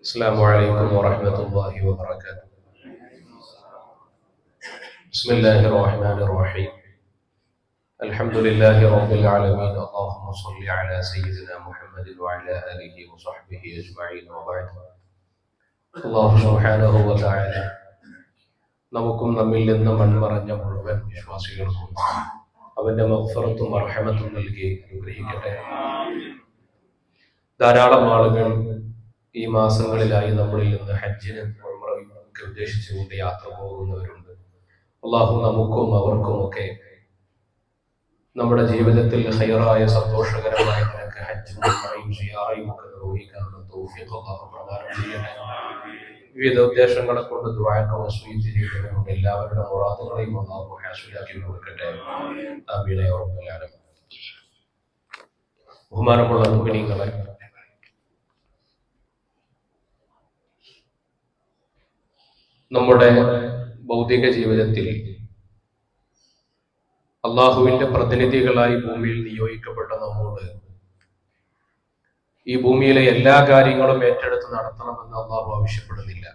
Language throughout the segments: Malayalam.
السلام عليكم ورحمة الله وبركاته. بسم الله الرحمن الرحيم. الحمد لله رب العالمين. اللهم صل على سيدنا محمد وعلى آله وصحبه أجمعين وبعد. الله سبحانه وتعالى നമുക്കും നമ്മിൽ നിന്ന് മൺമറഞ്ഞ മുഴുവൻ വിശ്വാസികൾക്കും അവന്റെ മഗ്ഫിറത്തും റഹ്മത്തും നൽകി അനുഗ്രഹിക്കട്ടെ. ധാരാളം ആളുകൾ ഈ മാസങ്ങളിലായി നമ്മളിൽ നിന്ന് ഹജ്ജിന് ഉംറയ്ക്ക് ഉദ്ദേശിച്ചുകൊണ്ട് യാത്ര പോകുന്നവരുണ്ട്. അള്ളാഹു നമുക്കും അവർക്കുമൊക്കെ നമ്മുടെ ജീവിതത്തിൽ ഹൈറായ സന്തോഷകരമായ നിനക്ക് ഹജ്ജും സിയാറയും ഒക്കെ നിർവഹിക്കാനുള്ള തൗഫീഖ് അല്ലാഹു പ്രദാനം ചെയ്യട്ടെ. വിവിധ ഉദ്ദേശങ്ങളെ കൊണ്ട് ദുആക്ക് വസീയത്ത് ചെയ്തവരുണ്ട്. എല്ലാവരുടെ മുറാദുകളെയും അല്ലാഹു ഹാസിലാക്കി കൊടുക്കട്ടെ. ആമീൻ യാ റബ്ബൽ ആലമീൻ. ബഹുമാനമുള്ള മുഅ്മിനീങ്ങളെ, നമ്മുടെ ഭൗതിക ജീവിതത്തിൽ അള്ളാഹുവിന്റെ പ്രതിനിധികളായി ഭൂമിയിൽ നിയോഗിക്കപ്പെട്ട നമ്മോട് ഈ ഭൂമിയിലെ എല്ലാ കാര്യങ്ങളും ഏറ്റെടുത്ത് നടത്തണമെന്ന് അള്ളാഹു ആവശ്യപ്പെടുന്നില്ല.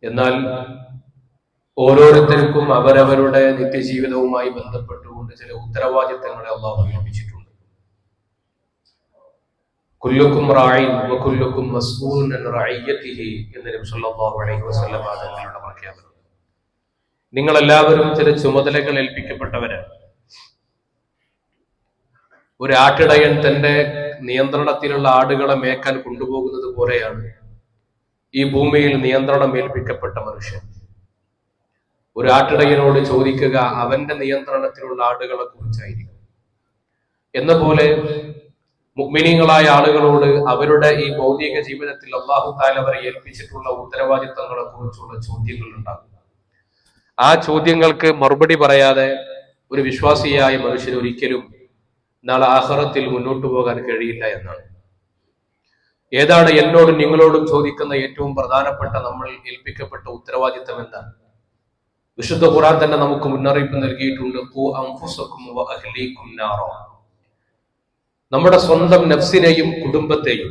എന്നാൽ ഓരോരുത്തർക്കും അവരവരുടെ നിത്യജീവിതവുമായി ബന്ധപ്പെട്ടുകൊണ്ട് ചില ഉത്തരവാദിത്തങ്ങളെ അള്ളാഹു ഏൽപ്പിച്ചിട്ടുണ്ട്. കുല്ലുക്കും റായിൻ വകുല്ലുക്കും മസ്ഊലുൻ അൻ റഅയ്യതിഹി എന്ന് നബി സല്ലല്ലാഹു അലൈഹി വസല്ലം തങ്ങളുടെ പ്രഖ്യാപനം. നിങ്ങൾ എല്ലാവരും ചില ചുമതലകൾ ഏൽപ്പിക്കപ്പെട്ടവരാണ്. ഒരു ആട്ടിടയൻ തന്റെ നിയന്ത്രണത്തിലുള്ള ആടുകളെ മേക്കാൻ കൊണ്ടുപോകുന്നത് പോലെയാണ് ഈ ഭൂമിയിൽ നിയന്ത്രണം ഏൽപ്പിക്കപ്പെട്ട മനുഷ്യൻ. ഒരു ആട്ടിടയനോട് ചോദിക്കുക അവന്റെ നിയന്ത്രണത്തിലുള്ള ആടുകളെ കുറിച്ചായിരിക്കും. എന്ന പോലെ മുഅ്മിനീങ്ങളായ ആളുകളോട് അവരുടെ ഈ ഭൗതിക ജീവിതത്തിൽ അല്ലാഹു തആല അവരെ ഏൽപ്പിച്ചിട്ടുള്ള ഉത്തരവാദിത്തങ്ങളെ കുറിച്ചുള്ള ചോദ്യങ്ങൾ ഉണ്ടാകും. ആ ചോദ്യങ്ങൾക്ക് മറുപടി പറയാതെ ഒരു വിശ്വാസിയായ മനുഷ്യൻ ഒരിക്കലും നാളെ ആഖിറത്തിൽ മുന്നോട്ട് പോകാൻ കഴിയില്ല എന്നാണ്. ഏതാണ് എന്നോടും നിങ്ങളോടും ചോദിക്കുന്ന ഏറ്റവും പ്രധാനപ്പെട്ട നമ്മൾ ഏൽപ്പിക്കപ്പെട്ട ഉത്തരവാദിത്തം എന്താണ്? വിശുദ്ധ ഖുർആൻ തന്നെ നമുക്ക് മുന്നറിയിപ്പ് നൽകിയിട്ടുണ്ട്. ഖൂ അൻഫുസകും വഅഹ്ലീകും നാറ. നമ്മുടെ സ്വന്തം നഫ്സിനെയും കുടുംബത്തെയും,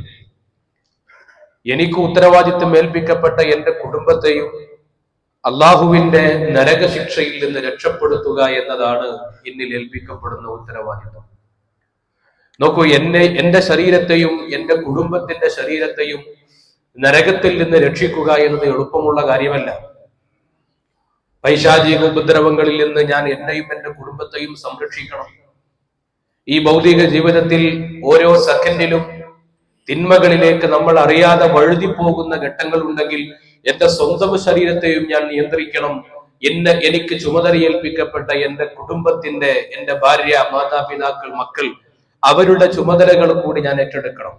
എനിക്ക് ഉത്തരവാദിത്വം ഏൽപ്പിക്കപ്പെട്ട എന്റെ കുടുംബത്തെയും അള്ളാഹുവിന്റെ നരകശിക്ഷയിൽ നിന്ന് രക്ഷപ്പെടുത്തുക എന്നതാണ് എന്നിൽ ഏൽപ്പിക്കപ്പെടുന്ന ഉത്തരവാദിത്വം. നോക്കൂ, എന്റെ ശരീരത്തെയും എന്റെ കുടുംബത്തിന്റെ ശരീരത്തെയും നരകത്തിൽ നിന്ന് രക്ഷിക്കുക എന്നത് എളുപ്പമുള്ള കാര്യമല്ല. പൈശാചിക ഉപദ്രവങ്ങളിൽ നിന്ന് ഞാൻ എന്നെയും എന്റെ കുടുംബത്തെയും സംരക്ഷിക്കണം. ഈ ഭൗതിക ജീവിതത്തിൽ ഓരോ സെക്കൻഡിലും തിന്മകളിലേക്ക് നമ്മൾ അറിയാതെ വഴുതിപ്പോകുന്ന ഘട്ടങ്ങൾ ഉണ്ടെങ്കിൽ എന്റെ സ്വന്തം ശരീരത്തെയും ഞാൻ നിയന്ത്രിക്കണം. എനിക്ക് ചുമതലയേൽപ്പിക്കപ്പെട്ട എന്റെ കുടുംബത്തിന്റെ, എന്റെ ഭാര്യ, മാതാപിതാക്കൾ, മക്കൾ, അവരുടെ ചുമതലകൾ കൂടി ഞാൻ ഏറ്റെടുക്കണം.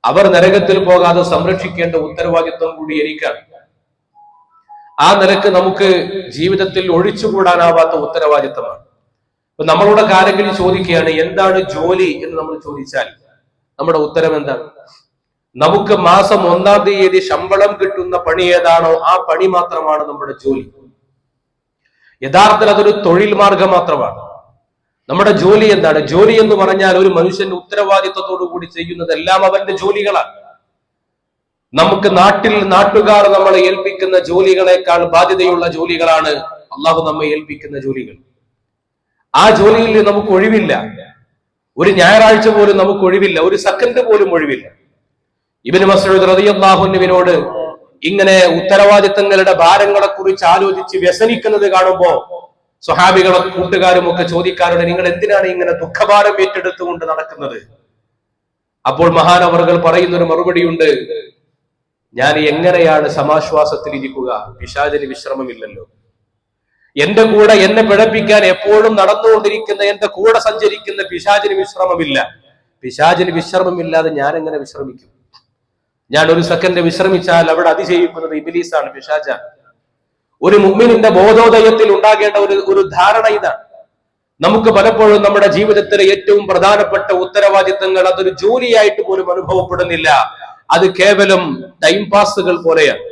അവർ നരകത്തിൽ പോകാതെ സംരക്ഷിക്കേണ്ട ഉത്തരവാദിത്വം കൂടി എനിക്കാണ്. ആ നിലക്ക് നമുക്ക് ജീവിതത്തിൽ ഒഴിച്ചുകൂടാനാവാത്ത ഉത്തരവാദിത്തമാണ്. അപ്പൊ നമ്മളോട് ആരെങ്കിലും ചോദിക്കുകയാണ് എന്താണ് ജോലി എന്ന് നമ്മൾ ചോദിച്ചാൽ നമ്മുടെ ഉത്തരം എന്താണ്? നമുക്ക് മാസം 1-ാം തീയതി ശമ്പളം കിട്ടുന്ന പണി ഏതാണോ ആ പണി മാത്രമാണ് നമ്മുടെ ജോലി. യഥാർത്ഥത്തിൽ അതൊരു തൊഴിൽ മാർഗം മാത്രമാണ്. നമ്മുടെ ജോലി എന്താണ്? ജോലി എന്ന് പറഞ്ഞാൽ ഒരു മനുഷ്യന്റെ ഉത്തരവാദിത്വത്തോടു കൂടി ചെയ്യുന്നതെല്ലാം അവന്റെ ജോലികളാണ്. നമുക്ക് നാട്ടുകാർ നമ്മളെ ഏൽപ്പിക്കുന്ന ജോലികളെക്കാൾ ബാധ്യതയുള്ള ജോലികളാണ് അള്ളാഹു നമ്മെ ഏൽപ്പിക്കുന്ന ജോലികൾ. ആ ജോലിയിൽ നമുക്ക് ഒഴിവില്ല. ഒരു ഞായറാഴ്ച പോലും നമുക്ക് ഒഴിവില്ല, ഒരു സെക്കൻഡ് പോലും ഒഴിവില്ല. ഇബ്നു മസ്ഊദ് റളിയല്ലാഹു അൻഹുവിനോട് ഇങ്ങനെ ഉത്തരവാദിത്തങ്ങളുടെ ഭാരങ്ങളെ കുറിച്ച് ആലോചിച്ച് വ്യസനിക്കുന്നത് കാണുമ്പോ സ്വഹാബികളെ കൂട്ടുകാരും ഒക്കെ ചോദിക്കാറുണ്ട്, നിങ്ങൾ എന്തിനാണ് ഇങ്ങനെ ദുഃഖഭാരം ഏറ്റെടുത്തുകൊണ്ട് നടക്കുന്നത്? അപ്പോൾ മഹാനവറുകൾ പറയുന്നൊരു മറുപടിയുണ്ട്, ഞാൻ എങ്ങനെയാണ് സമാശ്വാസത്തിൽ ഇരിക്കുക? പിശാചിന് വിശ്രമമില്ലല്ലോ. എന്റെ കൂടെ എന്നെ പിഴപ്പിക്കാൻ എപ്പോഴും നടന്നുകൊണ്ടിരിക്കുന്ന, എന്റെ കൂടെ സഞ്ചരിക്കുന്ന പിശാചിന് വിശ്രമമില്ല. പിശാചിന് വിശ്രമമില്ലാതെ ഞാൻ എങ്ങനെ വിശ്രമിക്കും? ഞാൻ ഒരു സെക്കൻഡ് വിശ്രമിച്ചാൽ അവിടെ അതിശയിക്കുന്നത് ഇബ്ലീസാണ്, പിശാചാണ്. ഒരു മുഅ്മിനിന്റെ ബോധോദയത്തിൽ ഉണ്ടാകേണ്ട ഒരു ധാരണ ഇതാണ്. നമുക്ക് പലപ്പോഴും നമ്മുടെ ജീവിതത്തിലെ ഏറ്റവും പ്രധാനപ്പെട്ട ഉത്തരവാദിത്തങ്ങൾ അതൊരു ജോലിയായിട്ട് പോലും അനുഭവപ്പെടുന്നില്ല. അത് കേവലം ടൈം പാസുകൾ പോലെയാണ്.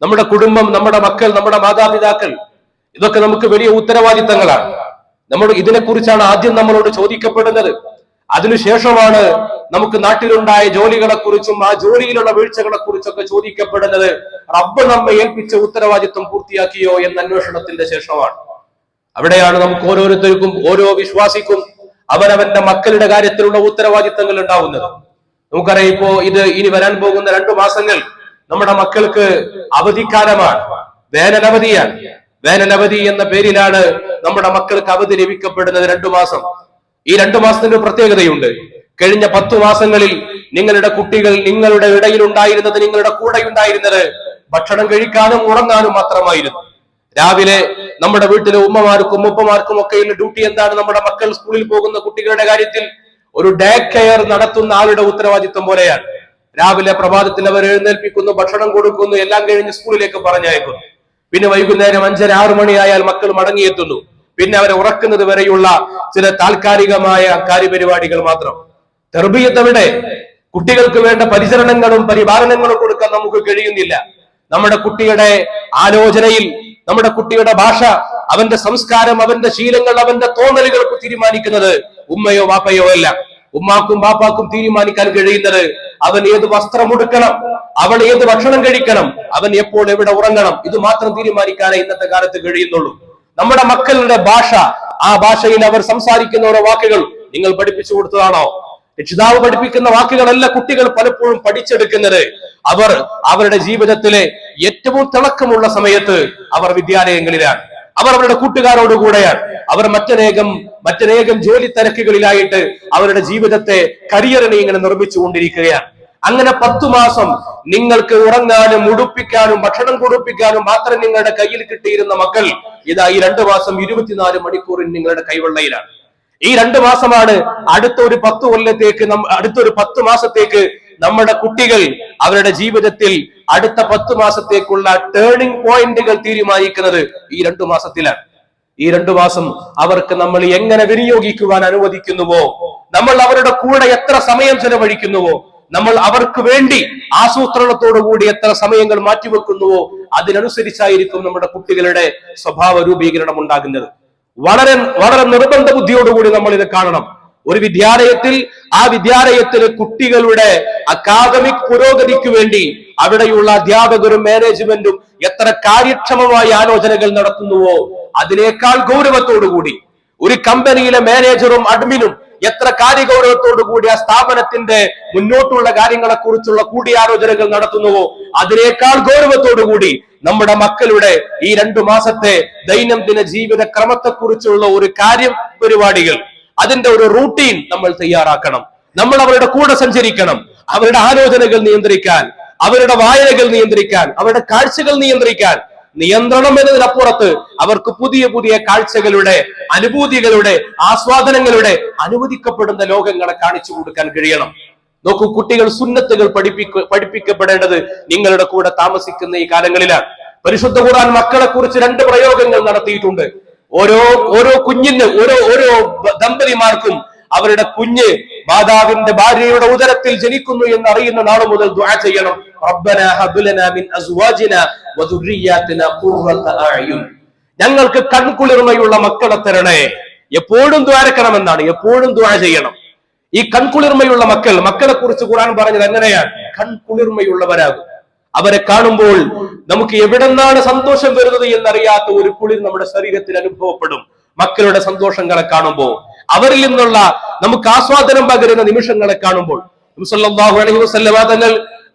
നമ്മുടെ കുടുംബം, നമ്മുടെ മക്കൾ, നമ്മുടെ മാതാപിതാക്കൾ, ഇതൊക്കെ നമുക്ക് വലിയ ഉത്തരവാദിത്തങ്ങളാണ്. ഇതിനെക്കുറിച്ചാണ് ആദ്യം നമ്മളോട് ചോദിക്കപ്പെടുന്നത്. അതിനുശേഷമാണ് നമുക്ക് നാട്ടിലുണ്ടായ ജോലികളെ കുറിച്ചും ആ ജോലിയിലുള്ള വീഴ്ചകളെ കുറിച്ചൊക്കെ ചോദിക്കപ്പെടുന്നത് റബ്ബ് നമ്മെ ഏൽപ്പിച്ച ഉത്തരവാദിത്വം പൂർത്തിയാക്കിയോ എന്ന അന്വേഷണത്തിന്റെ ശേഷമാണ്. അവിടെയാണ് നമുക്ക് ഓരോരുത്തർക്കും ഓരോ വിശ്വാസിക്കും അവനവന്റെ മക്കളുടെ കാര്യത്തിലുള്ള ഉത്തരവാദിത്തങ്ങൾ ഉണ്ടാവുന്നത്. നമുക്കറിയാം, ഇപ്പോ ഇനി വരാൻ പോകുന്ന 2 മാസങ്ങൾ നമ്മുടെ മക്കൾക്ക് അവധിക്കാലമാണ്, വേനലവധിയാണ്. വേനലവധി എന്ന പേരിലാണ് നമ്മുടെ മക്കൾക്ക് അവധി ലഭിക്കപ്പെടുന്നത് 2 മാസം. ഈ 2 മാസത്തിന്റെ പ്രത്യേകതയുണ്ട്. കഴിഞ്ഞ 10 മാസങ്ങളിൽ നിങ്ങളുടെ കുട്ടികൾ നിങ്ങളുടെ ഇടയിൽ ഉണ്ടായിരുന്നത്, നിങ്ങളുടെ കൂടെ ഉണ്ടായിരുന്നത് ഭക്ഷണം കഴിക്കാനും ഉറങ്ങാനും മാത്രമായിരുന്നു. രാവിലെ നമ്മുടെ വീട്ടിലെ ഉമ്മമാർക്കും ഉപ്പമാർക്കും ഒക്കെയുള്ള ഡ്യൂട്ടി എന്താണ്? നമ്മുടെ മക്കൾ സ്കൂളിൽ പോകുന്ന കുട്ടികളുടെ കാര്യത്തിൽ ഒരു ഡേ കെയർ നടത്തുന്ന ആളുടെ ഉത്തരവാദിത്വം പോലെയാണ്. രാവിലെ പ്രഭാതത്തിൽ അവർ എഴുന്നേൽപ്പിക്കുന്നു, ഭക്ഷണം കൊടുക്കുന്നു, എല്ലാം കഴിഞ്ഞ് സ്കൂളിലേക്ക് പറഞ്ഞയക്കുന്നു. പിന്നെ വൈകുന്നേരം 5-6 മണിയായാൽ മക്കൾ മടങ്ങിയെത്തുന്നു. പിന്നെ അവരെ ഉറക്കുന്നത് വരെയുള്ള ചില താൽക്കാലികമായ കാര്യപരിപാടികൾ മാത്രം. തർബിയത്ത് എവിടെ? കുട്ടികൾക്ക് വേണ്ട പരിചരണങ്ങളും പരിപാലനങ്ങളും കൊടുക്കാൻ നമുക്ക് കഴിയുന്നില്ല. നമ്മുടെ കുട്ടിയുടെ ആലോചനയിൽ, നമ്മുടെ കുട്ടിയുടെ ഭാഷ, അവന്റെ സംസ്കാരം, അവന്റെ ശീലങ്ങൾ, അവന്റെ തോന്നലുകൾക്ക് തീരുമാനിക്കുന്നത് ഉമ്മയോ വാപ്പയോ അല്ല. ഉമ്മാക്കും ബാപ്പാക്കും തീരുമാനിക്കാൻ കഴിയുന്നത് അവൻ ഏത് വസ്ത്രം ഉടുക്കണം, അവൻ ഏത് ഭക്ഷണം കഴിക്കണം, അവൻ എപ്പോൾ എവിടെ ഉറങ്ങണം, ഇത് മാത്രം തീരുമാനിക്കാനേ ഇന്നത്തെ കാലത്ത് കഴിയുന്നുള്ളൂ. നമ്മുടെ മക്കളുടെ ഭാഷ, ആ ഭാഷയിൽ അവർ സംസാരിക്കുന്ന ഓരോ വാക്കുകൾ നിങ്ങൾ പഠിപ്പിച്ചു കൊടുത്തതാണോ? രക്ഷിതാവ് പഠിപ്പിക്കുന്ന വാക്കുകളല്ല കുട്ടികൾ പലപ്പോഴും പഠിച്ചെടുക്കുന്നത്. അവർ അവരുടെ ജീവിതത്തിലെ ഏറ്റവും തിളക്കമുള്ള സമയത്ത് അവർ വിദ്യാലയങ്ങളിലാണ്, അവർ അവരുടെ കൂട്ടുകാരോടുകൂടെയാണ്, അവർ മറ്റനേകം ജോലി തിരക്കുകളിലായിട്ട് അവരുടെ ജീവിതത്തെ, കരിയറിനെ ഇങ്ങനെ നിർമ്മിച്ചുകൊണ്ടിരിക്കുകയാണ്. അങ്ങനെ 10 മാസം നിങ്ങൾക്ക് ഉറങ്ങാനും ഉടുപ്പിക്കാനും ഭക്ഷണം കൊടുപ്പിക്കാനും മാത്രം നിങ്ങളുടെ കയ്യിൽ കിട്ടിയിരുന്ന മക്കൾ ഇതാ ഈ 2 മാസം 24 മണിക്കൂറിൽ നിങ്ങളുടെ കൈവെള്ളയിലാണ്. ഈ 2 മാസമാണ് അടുത്തൊരു 10 കൊല്ലത്തേക്ക്, അടുത്തൊരു 10 മാസത്തേക്ക് നമ്മുടെ കുട്ടികൾ അവരുടെ ജീവിതത്തിൽ അടുത്ത 10 മാസത്തേക്കുള്ള ടേണിംഗ് പോയിന്റുകൾ തീരുമാനിക്കുന്നത് ഈ 2 മാസത്തിലാണ്. ഈ 2 മാസം അവർക്ക് നമ്മൾ എങ്ങനെ വിനിയോഗിക്കുവാൻ അനുവദിക്കുന്നുവോ, നമ്മൾ അവരുടെ കൂടെ എത്ര സമയം ചെലവഴിക്കുന്നുവോ, നമ്മൾ അവർക്ക് വേണ്ടി ആസൂത്രണത്തോടുകൂടി എത്ര സമയങ്ങൾ മാറ്റിവെക്കുന്നുവോ, അതിനനുസരിച്ചായിരിക്കും നമ്മുടെ കുട്ടികളുടെ സ്വഭാവ രൂപീകരണം ഉണ്ടാകുന്നത്. വളരെ വളരെ നിർബന്ധ ബുദ്ധിയോടുകൂടി നമ്മൾ ഇത് കാണണം. ഒരു വിദ്യാലയത്തിൽ, ആ വിദ്യാലയത്തിലെ കുട്ടികളുടെ അക്കാദമിക് പുരോഗതിക്ക് വേണ്ടി അവിടെയുള്ള അധ്യാപകരും മാനേജ്മെന്റും എത്ര കാര്യക്ഷമമായ ആലോചനകൾ നടത്തുന്നുവോ, അതിനേക്കാൾ ഗൗരവത്തോടുകൂടി ഒരു കമ്പനിയിലെ മാനേജറും അഡ്മിനും എത്ര കാര്യഗൗരവത്തോടുകൂടി ആ സ്ഥാപനത്തിന്റെ മുന്നോട്ടുള്ള കാര്യങ്ങളെ കുറിച്ചുള്ള കൂടിയാലോചനകൾ നടത്തുന്നുവോ, അതിനേക്കാൾ ഗൗരവത്തോടുകൂടി നമ്മുടെ മക്കളുടെ ഈ 2 മാസത്തെ ദൈനംദിന ജീവിത ക്രമത്തെക്കുറിച്ചുള്ള ഒരു പരിപാടികൾ, അതിന്റെ ഒരു റൂട്ടീൻ നമ്മൾ തയ്യാറാക്കണം. നമ്മൾ അവരുടെ കൂടെ സഞ്ചരിക്കണം. അവരുടെ ആലോചനകൾ നിയന്ത്രിക്കാൻ, അവരുടെ വായനകൾ നിയന്ത്രിക്കാൻ, അവരുടെ കാഴ്ചകൾ നിയന്ത്രിക്കാൻ. നിയന്ത്രണം എന്നതിനപ്പുറത്ത് അവർക്ക് പുതിയ പുതിയ കാഴ്ചകളുടെ, അനുഭൂതികളുടെ, ആസ്വാദനങ്ങളുടെ അനുവദിക്കപ്പെടുന്ന ലോകങ്ങളെ കാണിച്ചു കൊടുക്കാൻ കഴിയണം. നോക്കൂ, കുട്ടികൾ സുന്നത്തുകൾ പഠിപ്പിക്കപ്പെടേണ്ടത് നിങ്ങളുടെ കൂടെ താമസിക്കുന്ന ഈ കാലങ്ങളിലാണ്. പരിശുദ്ധ ഖുർആൻ മക്കളെ കുറിച്ച് 2 പ്രയോഗങ്ങൾ നടത്തിയിട്ടുണ്ട്. ഓരോ കുഞ്ഞിന്, ഓരോ ദമ്പതിമാർക്കും അവരുടെ കുഞ്ഞ് മാതാവിന്റെ ഭാര്യയുടെ ഉദരത്തിൽ ജനിക്കുന്നു എന്ന് അറിയുന്ന നാൾ മുതൽ ദുആ ചെയ്യണം. റബ്ബനാ ഹബ് ലനാ മിൻ അസ്വാജിനാ വദുർരിയ്യാതിനാ ഖുർറത അഅ്യുൻ. ഞങ്ങൾക്ക് കൺകുളിർമയുള്ള മക്കളെ തരണേ. എപ്പോഴും ദ്വാരക്കണമെന്നാണ്, എപ്പോഴും ദുആ ചെയ്യണം. ഈ കൺകുളിർമയുള്ള മക്കളെ കുറിച്ച് ഖുർആൻ പറഞ്ഞത് എങ്ങനെയാണ്? കൺകുളിർമയുള്ളവരാകും. അവരെ കാണുമ്പോൾ നമുക്ക് എവിടെന്നാണ് സന്തോഷം വരുന്നത് എന്നറിയാത്ത ഒരു കുളിർ നമ്മുടെ ശരീരത്തിൽ അനുഭവപ്പെടും. മക്കളുടെ സന്തോഷങ്ങളെ കാണുമ്പോൾ, അവരിൽ നിന്നുള്ള നമുക്ക് ആസ്വാദനം പകരുന്ന നിമിഷങ്ങളെ കാണുമ്പോൾ. നബി സല്ലല്ലാഹു അലൈഹി വസല്ലമ തങ്ങൾ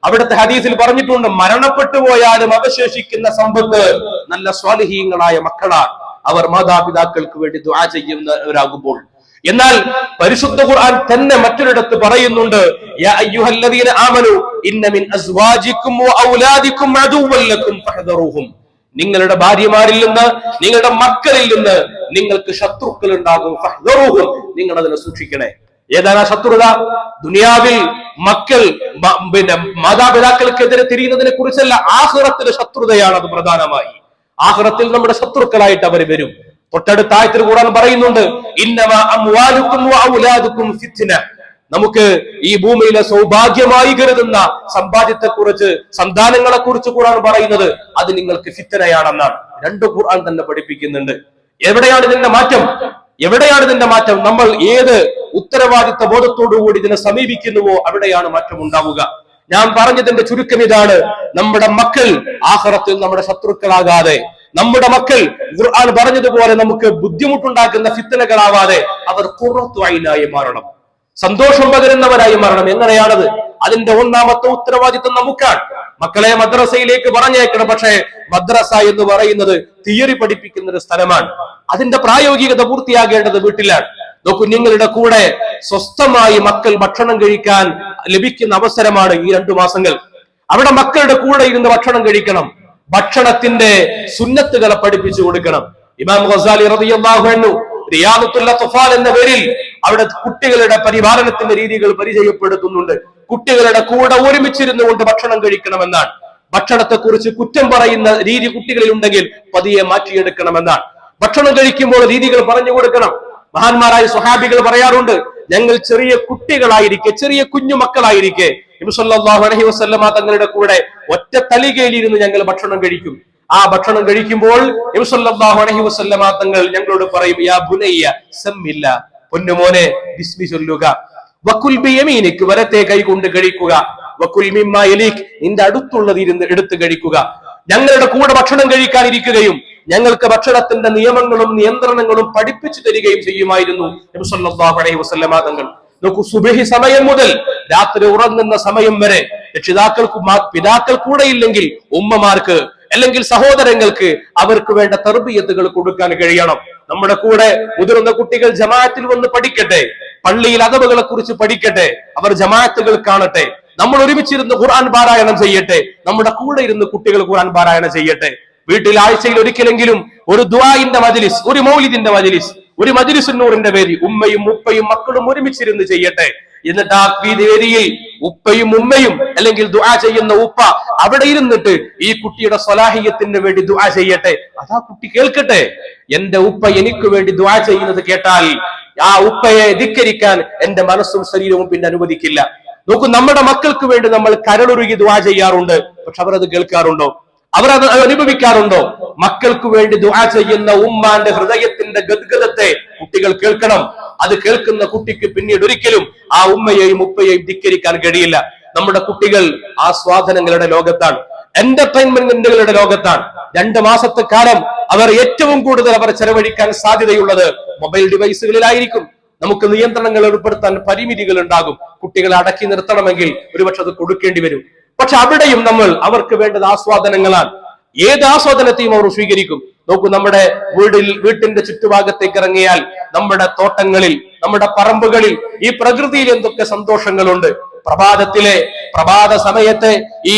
അവിടുത്തെ ഹദീസിൽ പറഞ്ഞിട്ടുണ്ട്, മരണപ്പെട്ടു പോയാലും അവശേഷിക്കുന്ന സമ്പത്ത് നല്ല സ്വാലിഹീങ്ങളായ മക്കളാണ്. അവർ മാതാപിതാക്കൾക്ക് വേണ്ടി ദുആ ചെയ്യുന്നവരാകുമ്പോൾ. എന്നാൽ പരിശുദ്ധ ഖുർആൻ തന്നെ മറ്റൊരിടത്ത് പറയുന്നുണ്ട്, യാ അയ്യുഹല്ലദീന ആമനു ഇന്ന മിൻ അസ്വാജികും വഔലാദികും അദുവ്വൻ ലക്കും ഫഹദറുഹും. നിങ്ങളുടെ ഭാര്യമാരിൽ നിന്ന്, നിങ്ങളുടെ മക്കളിൽ നിന്ന് നിങ്ങൾക്ക് ശത്രുക്കൾ ഉണ്ടാകും. ഫഹദറുഹും, നിങ്ങൾ അതിനെ സൂക്ഷിക്കണേ. ഏതാണ് ശത്രുത? ദുനിയാവിൽ മക്കൾ മാതാപിതാക്കൾക്കെതിരെ തിരിയുന്നതിനെ കുറിച്ചല്ല, ആഖിറത്തിലെ ശത്രുതയാണ് അത് പ്രധാനമായി. ആഖിറത്തിൽ നമ്മുടെ ശത്രുക്കളായിട്ട് അവർ വരും. തൊട്ടടുത്ത ആയത്തിൽ ഖുർആൻ പറയുന്നുണ്ട്, ഇന്നമാ അംവാലുക്കും വഔലാദുക്കും ഫിത്ന. നമുക്ക് ഈ ഭൂമിയിലെ സൗഭാഗ്യമായി കരുതുന്ന സമ്പാദ്യത്തെ കുറിച്ച്, സന്താനങ്ങളെ കുറിച്ച് ഖുർആൻ പറയുന്നത് അത് നിങ്ങൾക്ക് ഫിത്നയാണെന്നാണ്. 2 ഖുർആൻ തന്നെ പഠിപ്പിക്കുന്നുണ്ട്. എവിടെയാണ് ഇതിന്റെ മാറ്റം? എവിടെയാണ് ഇതിന്റെ മാറ്റം? നമ്മൾ ഏത് ഉത്തരവാദിത്ത ബോധത്തോടുകൂടി ഇതിനെ സമീപിക്കുന്നുവോ അവിടെയാണ് മാറ്റം ഉണ്ടാവുക. ഞാൻ പറഞ്ഞതിന്റെ ചുരുക്കം ഇതാണ്: നമ്മുടെ മക്കൾ ആഖിറത്തിൽ നമ്മുടെ ശത്രുക്കളാകാതെ, നമ്മുടെ മക്കൾ ഖുർആൻ പറഞ്ഞതുപോലെ നമുക്ക് ബുദ്ധിമുട്ടുണ്ടാക്കുന്ന ഫിത്നകളാവാതെ അവർ ഖുർറത്തു ഐനായി മാറണം, സന്തോഷം പകരുന്നവരായി മാറണം. എങ്ങനെയാണത്? അതിന്റെ ഒന്നാമത്തെ ഉത്തരവാദിത്വം നമുക്കാണ്. മക്കളെ മദ്രസയിലേക്ക് പറഞ്ഞേക്കണം. പക്ഷേ മദ്രസ എന്ന് പറയുന്നത് തിയറി പഠിപ്പിക്കുന്ന ഒരു സ്ഥലമാണ്. അതിന്റെ പ്രായോഗികത പൂർത്തിയാകേണ്ടത് വീട്ടിലാണ്. നോക്കൂ, നിങ്ങളുടെ കൂടെ സ്വസ്ഥമായി മക്കൾ ഭക്ഷണം കഴിക്കാൻ ലഭിക്കുന്ന അവസരമാണ് ഈ 2 മാസങ്ങൾ. അവിടെ മക്കളുടെ കൂടെ ഇരുന്ന് ഭക്ഷണം കഴിക്കണം. ഭക്ഷണത്തിന്റെ സുന്നത്തുകളെ പഠിപ്പിച്ചു കൊടുക്കണം. ഇമാം ഗസാലി റളിയല്ലാഹു അൻഹു റിയാദത്തുൽ അത്ഫാൽ എന്ന പേരിൽ അവിടെ കുട്ടികളുടെ പരിപാലനത്തിന്റെ രീതികൾ പരിചയപ്പെടുത്തുന്നുണ്ട്. കുട്ടികളുടെ കൂടെ ഒരുമിച്ചിരുന്നു കൊണ്ട് ഭക്ഷണം കഴിക്കണമെന്നാണ്. ഭക്ഷണത്തെ കുറിച്ച് കുറ്റം പറയുന്ന രീതി കുട്ടികളിൽ ഉണ്ടെങ്കിൽ പതിയെ മാറ്റിയെടുക്കണമെന്നാണ്. ഭക്ഷണം കഴിക്കുമ്പോൾ രീതികൾ പറഞ്ഞു കൊടുക്കണം. മഹാന്മാരായ സ്വഹാബികൾ പറയാറുണ്ട്, ഞങ്ങൾ ചെറിയ കുട്ടികളായിരിക്കെ, ചെറിയ കുഞ്ഞു മക്കളായിരിക്കെ നബി സല്ലല്ലാഹു അലൈഹി വസല്ലമ തങ്ങളുടെ കൂടെ ഒറ്റ തലികയിലിരുന്ന് ഞങ്ങൾ ഭക്ഷണം കഴിക്കും. ആ ഭക്ഷണം കഴിക്കുമ്പോൾ നബി സല്ലല്ലാഹു അലൈഹി വസല്ലമ തങ്ങൾ ഞങ്ങളോട് പറയും, യാ ബുനയ്യ സമ്മില്ല, പൊന്നുമോനെ ബിസ്മി ചൊല്ലുക, വകുൽ ബിയമീനിക്, വലത്തെ കൈ കൊണ്ട് കഴിക്കുക, വകുൽ മിമ്മാ യലീക്, നിന്റെ അടുത്തുള്ളത് ഇരുന്ന് എടുത്ത് കഴിക്കുക. ഞങ്ങളുടെ കൂടെ ഭക്ഷണം കഴിക്കാനിരിക്കുകയും ഞങ്ങൾക്ക് ഭക്ഷണത്തിന്റെ നിയമങ്ങളും നിയന്ത്രണങ്ങളും പഠിപ്പിച്ചു തരികയും ചെയ്യുമായിരുന്നു നബി സല്ലല്ലാഹു അലൈഹി വസല്ലമ തങ്ങൾ. നോക്കൂ, സുബഹി സമയം മുതൽ രാത്രി ഉറങ്ങുന്ന സമയം വരെ പിതാക്കൾ കൂടെ ഇല്ലെങ്കിൽ ഉമ്മമാർക്ക് അല്ലെങ്കിൽ സഹോദരങ്ങൾക്ക് അവർക്ക് വേണ്ട തർബിയത്തുകൾ കൊടുക്കാൻ കഴിയണം. നമ്മുടെ കൂടെ മുതിർന്ന കുട്ടികൾ ജമാഅത്തിൽ വന്ന് പഠിക്കട്ടെ, പള്ളിയിൽ അദബുകളെ കുറിച്ച് പഠിക്കട്ടെ, അവർ ജമാഅത്തുകൾ കാണട്ടെ, നമ്മൾ ഒരുമിച്ചിരുന്ന് ഖുർആൻ പാരായണം ചെയ്യട്ടെ, നമ്മുടെ കൂടെ ഇരുന്ന് കുട്ടികൾ ഖുർആൻ പാരായണം ചെയ്യട്ടെ. വീട്ടിൽ ആഴ്ചയിൽ ഒരിക്കലെങ്കിലും ഒരു ദുആഇന്റെ മജ്ലിസ്, ഒരു മൗലിദിന്റെ മജ്ലിസ്, ഒരു മജ്ലിസുൻ നൂറിന്റെ പേര് ഉമ്മയും ഉപ്പയും മക്കളും ഒരുമിച്ചിരുന്ന് ചെയ്യട്ടെ. എന്നിട്ട് ആ വേദിയിൽ ഉപ്പയും ഉമ്മയും അല്ലെങ്കിൽ ദുആ ചെയ്യുന്ന ഉപ്പ അവിടെ ഇരുന്നിട്ട് ഈ കുട്ടിയുടെ സ്വലാഹിയത്തിന് വേണ്ടി ദുആ ചെയ്യട്ടെ. അതാ കുട്ടി കേൾക്കട്ടെ. എന്റെ ഉപ്പ എനിക്ക് വേണ്ടി ദുആ ചെയ്യുന്നത് കേട്ടാൽ ആ ഉപ്പയെ ധിക്കരിക്കാൻ എന്റെ മനസ്സും ശരീരവും പിന്നെ അനുവദിക്കില്ല. നോക്കൂ, നമ്മുടെ മക്കൾക്ക് വേണ്ടി നമ്മൾ കരളുരുകി ദുആ ചെയ്യാറുണ്ട്. പക്ഷെ അവരത് കേൾക്കാറുണ്ടോ? അവരത് അനുഭവിക്കാറുണ്ടോ? മക്കൾക്ക് വേണ്ടി ദുആ ചെയ്യുന്ന ഉമ്മാന്റെ ഹൃദയത്തിന്റെ ഗദ്ഗതത്തെ കുട്ടികൾ കേൾക്കണം. അത് കേൾക്കുന്ന കുട്ടിക്ക് പിന്നീട് ഒരിക്കലും ആ ഉമ്മയെയും ഉപ്പയെയും ധിക്കരിക്കാൻ കഴിയില്ല. നമ്മുടെ കുട്ടികൾ ആസ്വാദനങ്ങളുടെ ലോകത്താണ്, എന്റർടൈൻമെന്റുകളുടെ ലോകത്താണ്. 2 മാസത്തെ കാലം അവർ ഏറ്റവും കൂടുതൽ അവർ ചെലവഴിക്കാൻ സാധ്യതയുള്ളത് മൊബൈൽ ഡിവൈസുകളിലായിരിക്കും. നമുക്ക് നിയന്ത്രണങ്ങൾ ഏർപ്പെടുത്താൻ പരിമിതികൾ ഉണ്ടാകും. കുട്ടികളെ അടക്കി നിർത്തണമെങ്കിൽ ഒരുപക്ഷെ അത് കൊടുക്കേണ്ടി വരും. പക്ഷെ അവിടെയും നമ്മൾ അവർക്ക് വേണ്ടത് ആസ്വാദനങ്ങളാണ്. ഏത് ആസ്വാദനത്തെയും അവർ സ്വീകരിക്കും. നോക്കൂ, നമ്മുടെ വീട്ടിന്റെ ചുറ്റുഭാഗത്തേക്ക് ഇറങ്ങിയാൽ നമ്മുടെ തോട്ടങ്ങളിൽ, നമ്മുടെ പറമ്പുകളിൽ ഈ പ്രകൃതിയിൽ എന്തൊക്കെ സന്തോഷങ്ങളുണ്ട്. പ്രഭാത സമയത്തെ ഈ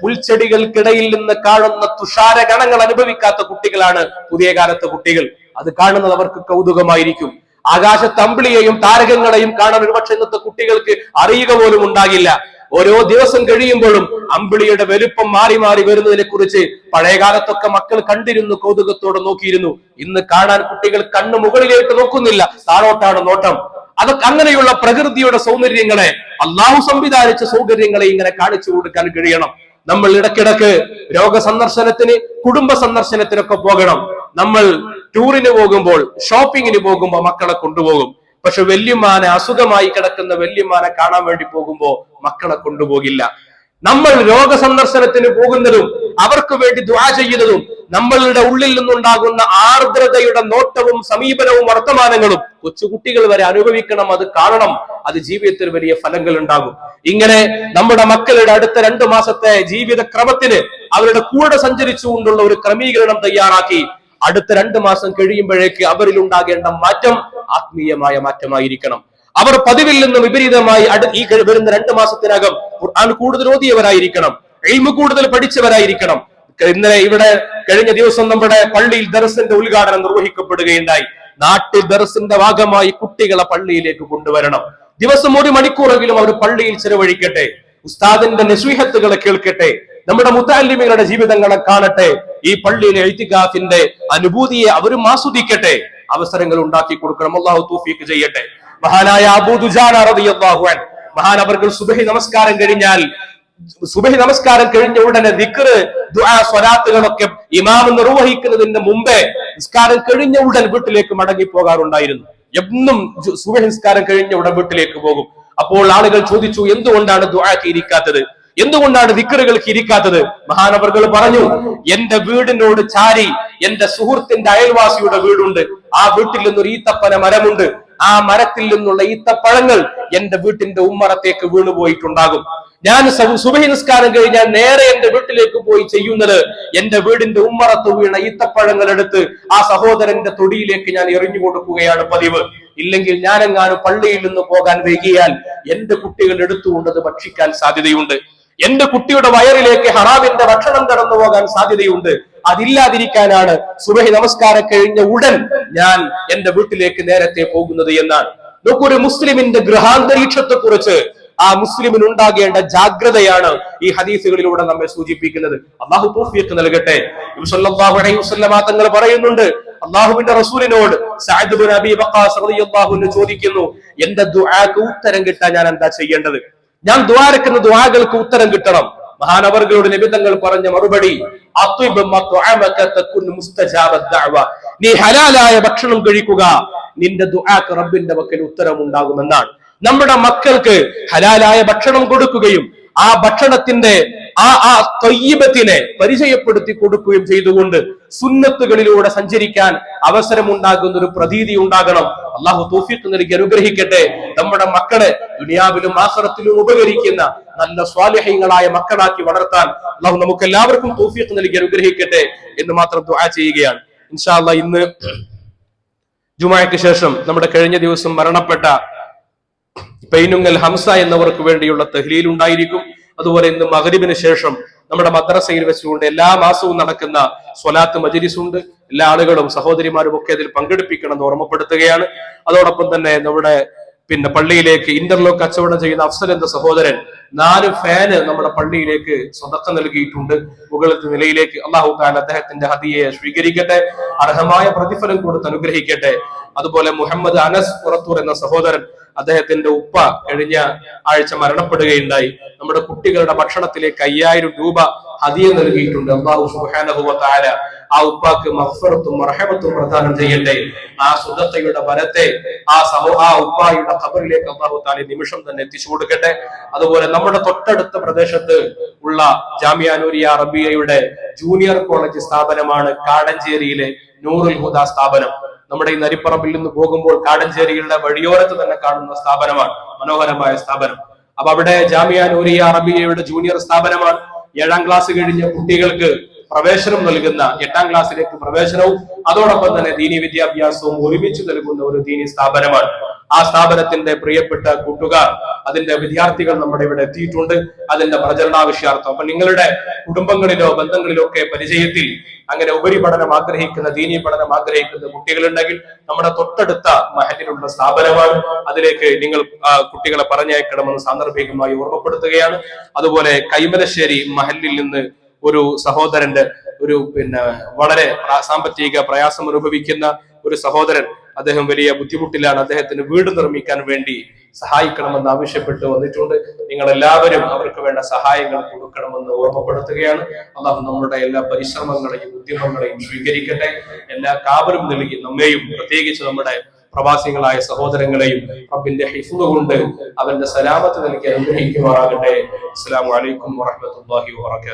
പുൽച്ചെടികൾക്കിടയിൽ നിന്ന് കാണുന്ന തുഷാര ഗണങ്ങൾ അനുഭവിക്കാത്ത കുട്ടികളാണ് പുതിയ കാലത്തെ കുട്ടികൾ. അത് കാണുന്നത് അവർക്ക് കൗതുകമായിരിക്കും. ആകാശത്ത് അമ്പിളിയെയും താരകങ്ങളെയും കാണാൻ ഒരുപക്ഷെ ഇന്നത്തെ കുട്ടികൾക്ക് അറിയുക പോലും ഉണ്ടാകില്ല. ഓരോ ദിവസം കഴിയുമ്പോഴും അമ്പിളിയുടെ വലുപ്പം മാറി മാറി വരുന്നതിനെ കുറിച്ച് പഴയകാലത്തൊക്കെ മക്കൾ കണ്ടിരുന്നു, കൗതുകത്തോടെ നോക്കിയിരുന്നു. ഇന്ന് കാണാൻ കുട്ടികൾ കണ്ണ് മുകളിലേക്ക് നോക്കുന്നില്ല, താഴോട്ടാണ് നോട്ടം. അതൊക്കെ അങ്ങനെയുള്ള പ്രകൃതിയുടെ സൗന്ദര്യങ്ങളെ, അള്ളാഹു സംവിധാനിച്ച സൗകര്യങ്ങളെ ഇങ്ങനെ കാണിച്ചു കൊടുക്കാൻ കഴിയണം. നമ്മൾ ഇടയ്ക്കിടക്ക് രോഗസന്ദർശനത്തിന്, കുടുംബ സന്ദർശനത്തിനൊക്കെ പോകണം. നമ്മൾ ടൂറിന് പോകുമ്പോൾ, ഷോപ്പിങ്ങിന് പോകുമ്പോൾ മക്കളെ കൊണ്ടുപോകും. പക്ഷെ വല്യമ്മാനെ, അസുഖമായി കിടക്കുന്ന വല്യമ്മാനെ കാണാൻ വേണ്ടി പോകുമ്പോ മക്കളെ കൊണ്ടുപോകില്ല. നമ്മൾ രോഗസന്ദർശനത്തിന് പോകുന്നതും അവർക്ക് വേണ്ടി ദുആ ചെയ്യുന്നതും നമ്മളുടെ ഉള്ളിൽ നിന്നുണ്ടാകുന്ന ആർദ്രതയുടെ നോട്ടവും സമീപനവും വർത്തമാനങ്ങളും കൊച്ചുകുട്ടികൾ വരെ അനുഭവിക്കണം, അത് കാണണം. അത് ജീവിതത്തിൽ വലിയ ഫലങ്ങൾ ഉണ്ടാകും. ഇങ്ങനെ നമ്മുടെ മക്കളുടെ അടുത്ത 2 മാസത്തെ ജീവിത ക്രമത്തിന് അവരുടെ കൂടെ സഞ്ചരിച്ചുകൊണ്ടുള്ള ഒരു ക്രമീകരണം തയ്യാറാക്കി അടുത്ത 2 മാസം കഴിയുമ്പോഴേക്ക് അവരിൽ ഉണ്ടാകേണ്ട മാറ്റം ആത്മീയമായ മാറ്റമായിരിക്കണം. അവർ പതിവിൽ നിന്നും വിപരീതമായി ഈ വരുന്ന 2 മാസത്തിനകം ഖുർആൻ കൂടുതൽ ഓതിയവരായിരിക്കണം, ഇൽമു കൂടുതൽ പഠിച്ചവരായിരിക്കണം. ഇന്നലെ ഇവിടെ കഴിഞ്ഞ ദിവസം നമ്മുടെ പള്ളിയിൽ ദർസിന്റെ ഉദ്ഘാടനം നിർവഹിക്കപ്പെടുകയുണ്ടായി. നാട്ടിൽ ദർസിന്റെ ഭാഗമായി കുട്ടികളെ പള്ളിയിലേക്ക് കൊണ്ടുവരണം. ദിവസം 1 മണിക്കൂറെങ്കിലും അവർ പള്ളിയിൽ ചെലവഴിക്കട്ടെ, ഉസ്താദിന്റെ നസീഹത്തുകളെ കേൾക്കട്ടെ, നമ്മുടെ മുതഅല്ലിമീങ്ങളുടെ ജീവിതങ്ങളെ കാണട്ടെ, ഈ പള്ളിയിലെ ഇഅ്തികാഫിന്റെ അനുഭൂതിയെ അവരും ആസ്വദിക്കട്ടെ. അവസരങ്ങൾ ഉണ്ടാക്കി കൊടുക്കണം. അല്ലാഹു തൗഫീഖ് ചെയ്യട്ടെ. മഹാനായ അബൂ ദുജാന റളിയല്ലാഹു അൻഹു, മഹാനവർകൾ സുബ്ഹി നമസ്കാരം കഴിഞ്ഞാൽ സുബഹി നമസ്കാരം കഴിഞ്ഞ ഉടനെ ദിക്ർ, ദുആ, സ്വലാത്തുകളൊക്കെ ഇമാം നിർവഹിക്കുന്നതിന് മുമ്പേ നിസ്കാരം കഴിഞ്ഞ ഉടൻ വീട്ടിലേക്ക് മടങ്ങി പോകാറുണ്ടായിരുന്നു. എന്നും സുബഹി നിസ്കാരം കഴിഞ്ഞ ഉടൻ വീട്ടിലേക്ക് പോകും. അപ്പോൾ ആളുകൾ ചോദിച്ചു, എന്തുകൊണ്ടാണ് ദുആക്ക് ഇരിക്കാത്തത്, എന്തുകൊണ്ടാണ് ദിക്റുകൾക്ക് ഇരിക്കാത്തത്? മഹാനവർകൾ പറഞ്ഞു, എന്റെ വീടിനോട് ചാരി എന്റെ സുഹൃത്തിന്റെ അയൽവാസിയുടെ വീടുണ്ട്. ആ വീട്ടിൽ നിന്നൊരു ഈത്തപ്പന മരമുണ്ട്. ആ മരത്തിൽ നിന്നുള്ള ഈത്തപ്പഴങ്ങൾ എന്റെ വീട്ടിന്റെ ഉമ്മറത്തേക്ക് വീണുപോയിട്ടുണ്ടാകും. ഞാൻ സുബഹി നിസ്കാരം കഴിഞ്ഞാൽ നേരെ എന്റെ വീട്ടിലേക്ക് പോയി ചെയ്യുന്നത്, എന്റെ വീടിന്റെ ഉമ്മറത്ത് വീണ ഈത്തപ്പഴങ്ങൾ എടുത്ത് ആ സഹോദരന്റെ തൊടിയിലേക്ക് ഞാൻ എറിഞ്ഞു കൊടുക്കുകയാണ് പതിവ്. ഇല്ലെങ്കിൽ ഞാനെങ്ങാനും പള്ളിയിൽ നിന്ന് പോകാൻ വൈകിയാൽ എന്റെ കുട്ടികൾ എടുത്തുകൊണ്ടത് ഭക്ഷിക്കാൻ സാധ്യതയുണ്ട്. എന്റെ കുട്ടിയുടെ വയറിലേക്ക് ഹറാമിന്റെ ഭക്ഷണം കടന്നു പോകാൻ സാധ്യതയുണ്ട്. അതില്ലാതിരിക്കാനാണ് സുബഹി നമസ്കാരം കഴിഞ്ഞ ഉടൻ ഞാൻ എന്റെ വീട്ടിലേക്ക് നേരത്തെ പോകുന്നത് എന്നാണ്. നോക്കൊരു മുസ്ലിമിന്റെ ഗൃഹാന്തരീക്ഷത്തെ കുറിച്ച് ആ മുസ്ലിമിന് ഉണ്ടാകേണ്ട ജാഗ്രതയാണ് ഈ ഹദീസുകളിലൂടെ നമ്മെ സൂചിപ്പിക്കുന്നത്. അള്ളാഹു തൗഫീഖ് നൽകട്ടെ. നബി സല്ലല്ലാഹു അലൈഹി വസല്ലം തങ്ങൾ പറയുന്നുണ്ട്, അള്ളാഹുവിന്റെ റസൂലിനോട് സഅദ് ഇബ്നു അബീ വഖാസ് റളിയല്ലാഹു അൻഹു ചോദിക്കുന്നു, എന്റെ ദുആക്ക് ഉത്തരം കിട്ടാൻ ഞാൻ എന്താ ചെയ്യേണ്ടത്? ഞാൻ ദുആരക്കുന്ന ദുആകൾക്ക് ഉത്തരം കിട്ടണം. മഹാനവർകളുടെ നബി തങ്ങൾ പറഞ്ഞ മറുപടി, നീ ഹലാലായ ഭക്ഷണം കഴിക്കുക, നിന്റെ ദുആക്ക് റബ്ബിന്റെ പക്കൽ ഉത്തരം ഉണ്ടാകുമെന്നാണ്. നമ്മുടെ മക്കൾക്ക് ഹലാലായ ഭക്ഷണം കൊടുക്കുകയും ആ ഭക്ഷണത്തിന്റെ ആ ത്വയ്യിബത്തിനെ പരിചയപ്പെടുത്തി കൊടുക്കുകയും ചെയ്തുകൊണ്ട് സുന്നത്തുകളിലൂടെ സഞ്ചരിക്കാൻ അവസരമുണ്ടാകുന്ന ഒരു പ്രതീതി ഉണ്ടാകണം. അള്ളാഹു തൗഫീഖ് നൽകി അനുഗ്രഹിക്കട്ടെ. നമ്മുടെ മക്കളെ ദുനിയാവിലും ആഖിറത്തിലും ഉപകരിക്കുന്ന നല്ല സ്വാലിഹീങ്ങളായ മക്കളാക്കി വളർത്താൻ അള്ളാഹു നമുക്ക് എല്ലാവർക്കും തൗഫീഖ് നൽകി അനുഗ്രഹിക്കട്ടെ എന്ന് മാത്രം ദുആ ചെയ്യുകയാണ്. ഇൻഷാ അല്ലാഹ് ഇന്ന് ജുമുഅയ്ക്ക് ശേഷം നമ്മുടെ കഴിഞ്ഞ ദിവസം മരണപ്പെട്ട പൈനുങ്ങൽ ഹംസ എന്നവർക്ക് വേണ്ടിയുള്ള തഹ്ലീൽ ഉണ്ടായിരിക്കും. അതുപോലെ ഇന്ന് മഗ്രിബിന് ശേഷം നമ്മുടെ മദ്രസയിൽ വെച്ചുകൊണ്ട് എല്ലാ മാസവും നടക്കുന്ന സ്വലാത്ത് മജ്ലിസ് ഉണ്ട്. എല്ലാ ആളുകളും സഹോദരിമാരും ഒക്കെ അതിൽ പങ്കെടുപ്പിക്കണം എന്ന് ഓർമ്മപ്പെടുത്തുകയാണ്. അതോടൊപ്പം തന്നെ നമ്മുടെ പള്ളിയിലേക്ക് ഇന്റർലോക്ക് കച്ചവടം ചെയ്യുന്ന അഫ്സൽ എന്ന സഹോദരൻ 4 ഫാന് നമ്മുടെ പള്ളിയിലേക്ക് സ്വതക്ക നൽകിയിട്ടുണ്ട്. മുകളിലത്തെ നിലയിലേക്ക് അള്ളാഹു തആല അദ്ദേഹത്തിന്റെ ഹദിയയെ സ്വീകരിക്കട്ടെ, അർഹമായ പ്രതിഫലം കൊടുത്ത് അനുഗ്രഹിക്കട്ടെ. അതുപോലെ മുഹമ്മദ് അനസ് പുറത്തൂർ എന്ന സഹോദരൻ, അദ്ദേഹത്തിന്റെ ഉപ്പ കഴിഞ്ഞ ആഴ്ച മരണപ്പെടുകയുണ്ടായി. നമ്മുടെ കുട്ടികളുടെ ഭക്ഷണത്തിലേക്ക് 5000 രൂപ ഹദിയ നൽകിയിട്ടുണ്ട്. അല്ലാഹു സുബ്ഹാനഹു വ തആല ആ ഉപ്പാക്ക് മഗ്ഫിറത്തും റഹ്മത്തും പ്രദാനം ചെയ്യട്ടെ. ആ സുദഖയുടെ വരത്തെ ആ ഉപ്പായുടെ ഖബറിലേക്ക് അല്ലാഹു തആല നിമിഷം തന്നെ എത്തിച്ചു കൊടുക്കട്ടെ. അതുപോലെ നമ്മുടെ തൊട്ടടുത്ത പ്രദേശത്ത് ഉള്ള ജാമിഅ നൂരിയ അറബിയയുടെ ജൂനിയർ കോളേജ് സ്ഥാപനമാണ് കാടഞ്ചേരിയിലെ നൂറുൽ ഹുദ സ്ഥാപനം. നമ്മുടെ ഈ നരിപ്പറമ്പിൽ നിന്ന് പോകുമ്പോൾ കാടഞ്ചേരിയുടെ വഴിയോരത്ത് തന്നെ കാണുന്ന സ്ഥാപനമാണ്, മനോഹരമായ സ്ഥാപനം. അപ്പൊ അവിടെ ജാമിഅ നൂരിയ അറബിയയുടെ ജൂനിയർ സ്ഥാപനമാണ്. 7ാം ക്ലാസ് കഴിഞ്ഞ കുട്ടികൾക്ക് പ്രവേശനം നൽകുന്ന 8ാം ക്ലാസ്സിലേക്ക് പ്രവേശനവും അതോടൊപ്പം തന്നെ ദീനി വിദ്യാഭ്യാസവും ഒരുമിച്ച് നൽകുന്ന ഒരു ദീനി സ്ഥാപനമാണ്. ആ സ്ഥാപനത്തിന്റെ പ്രിയപ്പെട്ട കൂട്ടുകാർ, അതിന്റെ വിദ്യാർത്ഥികൾ നമ്മുടെ ഇവിടെ എത്തിയിട്ടുണ്ട്, അതിന്റെ പ്രചരണാവശ്യാർത്ഥം. അപ്പൊ നിങ്ങളുടെ കുടുംബങ്ങളിലോ ബന്ധങ്ങളിലോ ഒക്കെ പരിചയത്തിൽ അങ്ങനെ ഉപരിപഠനം ആഗ്രഹിക്കുന്ന, ദീനി പഠനം ആഗ്രഹിക്കുന്ന കുട്ടികളുണ്ടെങ്കിൽ നമ്മുടെ തൊട്ടടുത്ത മഹലിലുള്ള സ്ഥാപനമാണ്. അതിലേക്ക് നിങ്ങൾ കുട്ടികളെ പറഞ്ഞയക്കണമെന്ന് സാന്ദർഭികമായി ഓർമ്മപ്പെടുത്തുകയാണ്. അതുപോലെ കൈമലശ്ശേരി മഹലിൽ നിന്ന് ഒരു സഹോദരന്റെ വളരെ സാമ്പത്തിക പ്രയാസം അനുഭവിക്കുന്ന ഒരു സഹോദരൻ, അദ്ദേഹം വലിയ ബുദ്ധിമുട്ടിലാണ്. അദ്ദേഹത്തിന് വീട് നിർമ്മിക്കാൻ വേണ്ടി സഹായിക്കണമെന്ന് ആവശ്യപ്പെട്ട് വന്നിട്ടുണ്ട്. നിങ്ങൾ എല്ലാവരും അവർക്ക് വേണ്ട സഹായങ്ങൾ കൊടുക്കണമെന്ന് ഓർമ്മപ്പെടുത്തുകയാണ്. അല്ലാഹു നമ്മുടെ എല്ലാ പരിശ്രമങ്ങളെയും ഉദ്യമങ്ങളെയും സ്വീകരിക്കട്ടെ. എല്ലാ കാവലും നൽകി നമ്മെയും പ്രത്യേകിച്ച് നമ്മുടെ പ്രവാസികളായ സഹോദരങ്ങളെയും റബ്ബിന്റെ ഹിഫ്ള് കൊണ്ട് അവന്റെ സലാമത്ത് നൽകി അനുഗ്രഹിക്കുമാറാകട്ടെ. അസ്സലാമു അലൈക്കും വറഹ്മത്തുള്ളാഹി വബറകാതുഹു.